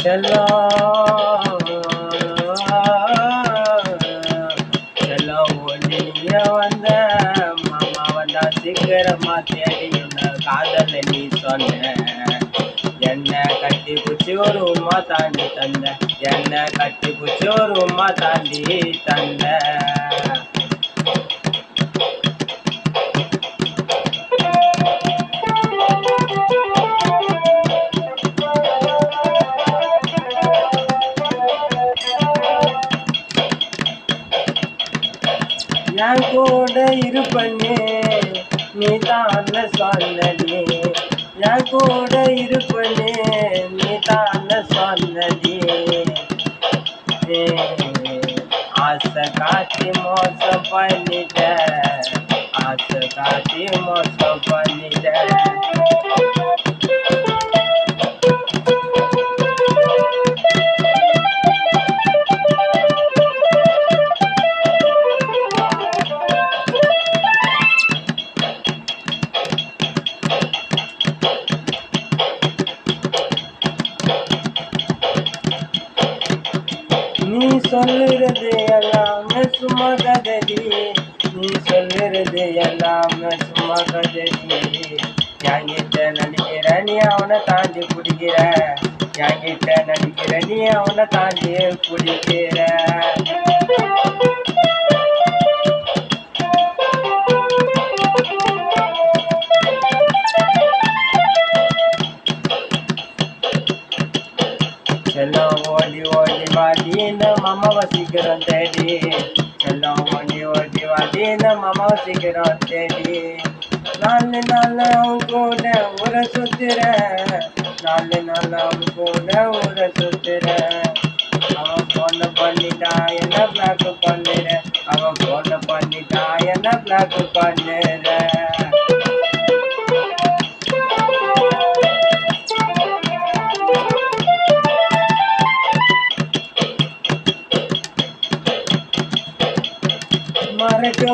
செல்லம் செல்லம் ஒளிய வந்த மாமா வந்தா சீக்கிரமா தேடி என்ன காதல நீ சொன்ன என்ன கட்டி குச்சி ஒரு உமா தாண்டி தந்த என்ன கட்டி குச்சி ஒரு உமா தாண்டி தந்த என் கூட இருப்பண்ணே நீ தான் சொன்னடி என் கூட இருப்பண்ணே நீ தான் சொன்னடி ஆசை காட்டி மோசம் பண்ணிட்ட ஆசை காட்டி மோசம் பண்ணிட்ட நீ சொல்லுறது எல்லாமே சும்மா கதடி நீ சொல்லுறது எல்லாமே சும்மா கதடி என்கிட்ட நடிக்கிற நீ அவனை தாண்டி பிடிக்கிற என்கிட்ட நடிக்கிற நீ அவனை தாண்டி பிடிக்கிற செல்லம் ஓடி ஓடி வாடி இந்த மாமாவை சீக்கிரம் தேடி செல்லம் ஓடி ஓடி வாடி இந்த மாமாவை சீக்கிரம் தேடி நாலு நாள் அவன் கூட ஊரை சுத்துறேன் நாலு நாள் அவன் கூட ஊரை சுத்துறேன் அவன் போன பண்ணிட்டா என்ன பிளாக் பண்ணுறேன் அவன் போன பண்ணிட்டா என்ன பிளாக் பண்ணுறேன் மறக்க